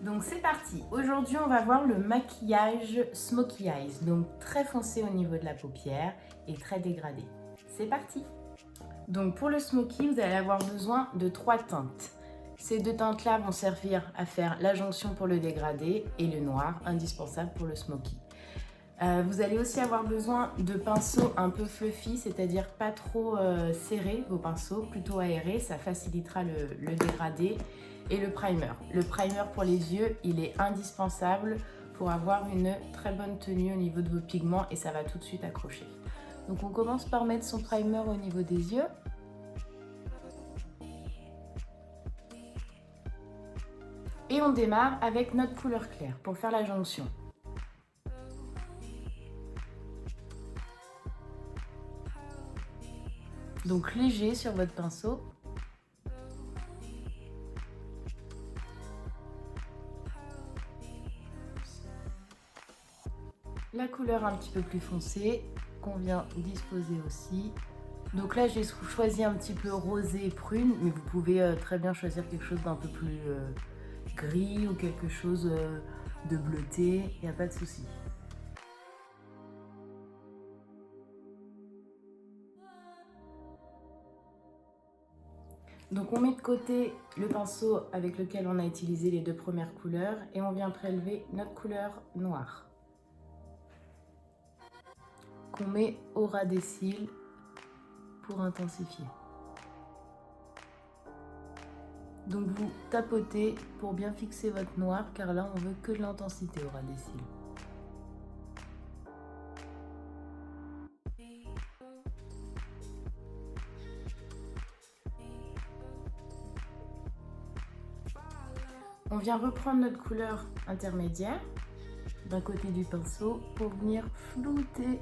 Donc c'est parti. Aujourd'hui, on va voir le maquillage Smokey Eyes, donc très foncé au niveau de la paupière et très dégradé. C'est parti. Donc pour le Smokey, vous allez avoir besoin de 3 teintes. Ces 2 teintes-là vont servir à faire la jonction pour le dégradé et le noir, indispensable pour le Smokey. Vous allez aussi avoir besoin de pinceaux un peu fluffy, c'est-à-dire pas trop serrés, vos pinceaux, plutôt aérés, ça facilitera le dégradé. Et le primer. Le primer pour les yeux, il est indispensable pour avoir une très bonne tenue au niveau de vos pigments et ça va tout de suite accrocher. Donc on commence par mettre son primer au niveau des yeux. Et on démarre avec notre couleur claire pour faire la jonction. Donc léger sur votre pinceau. La couleur un petit peu plus foncée qu'on vient disposer aussi. Donc là j'ai choisi un petit peu rosé et prune, mais vous pouvez très bien choisir quelque chose d'un peu plus gris ou quelque chose de bleuté, il n'y a pas de souci. Donc on met de côté le pinceau avec lequel on a utilisé les 2 premières couleurs et on vient prélever notre couleur noire qu'on met au ras des cils pour intensifier. Donc vous tapotez pour bien fixer votre noir car là on veut que de l'intensité au ras des cils. On vient reprendre notre couleur intermédiaire d'un côté du pinceau pour venir flouter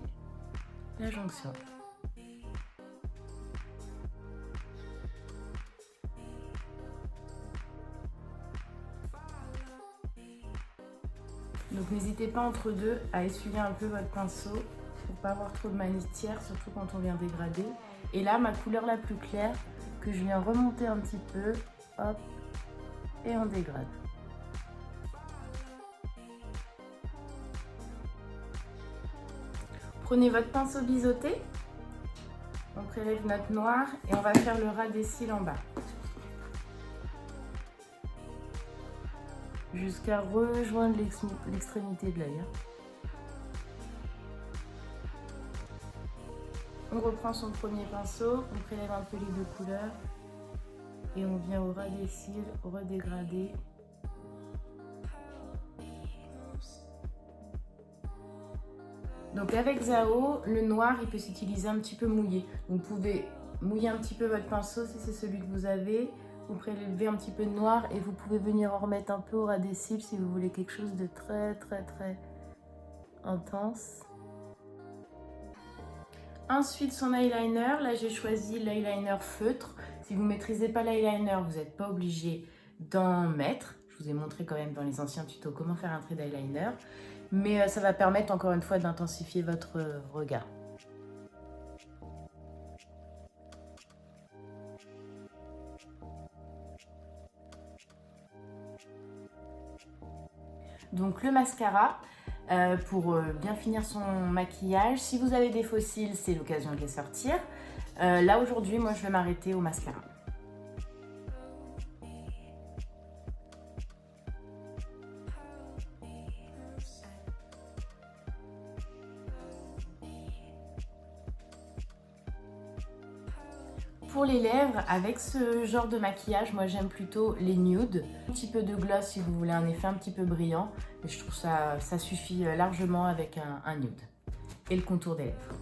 la jonction. Donc n'hésitez pas entre deux à essuyer un peu votre pinceau pour pas avoir trop de matière, surtout quand on vient dégrader. Et là, ma couleur la plus claire que je viens remonter un petit peu, hop, et on dégrade. Prenez votre pinceau biseauté, on prélève notre noir et on va faire le ras des cils en bas. Jusqu'à rejoindre l'extrémité de l'œil. On reprend son premier pinceau, on prélève un peu les 2 couleurs et on vient au ras des cils, redégrader. Donc avec Zao, le noir il peut s'utiliser un petit peu mouillé. Vous pouvez mouiller un petit peu votre pinceau si c'est celui que vous avez. Vous prélevez un petit peu de noir et vous pouvez venir en remettre un peu au ras des cils si vous voulez quelque chose de très intense. Ensuite son eyeliner, là j'ai choisi l'eyeliner feutre. Si vous ne maîtrisez pas l'eyeliner, vous n'êtes pas obligé d'en mettre. Je vous ai montré quand même dans les anciens tutos comment faire un trait d'eyeliner. Mais ça va permettre encore une fois d'intensifier votre regard. Donc le mascara pour bien finir son maquillage. Si vous avez des faux cils, c'est l'occasion de les sortir. Là aujourd'hui, moi je vais m'arrêter au mascara. Pour les lèvres, avec ce genre de maquillage, moi j'aime plutôt les nudes. Un petit peu de gloss si vous voulez un effet un petit peu brillant. Mais je trouve ça suffit largement avec un nude. Et le contour des lèvres.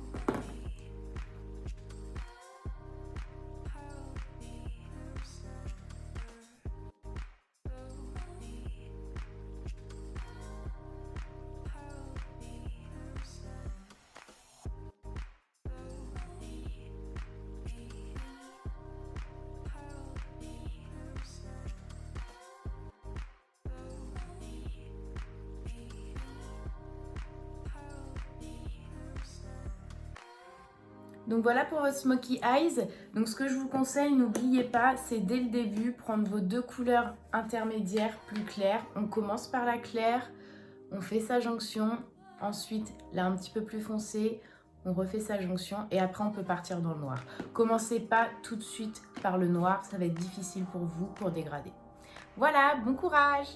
Donc voilà pour votre Smoky Eyes. Donc ce que je vous conseille, n'oubliez pas, c'est dès le début, prendre vos deux couleurs intermédiaires plus claires. On commence par la claire, on fait sa jonction, ensuite là un petit peu plus foncé, on refait sa jonction et après on peut partir dans le noir. Commencez pas tout de suite par le noir, ça va être difficile pour vous pour dégrader. Voilà, bon courage!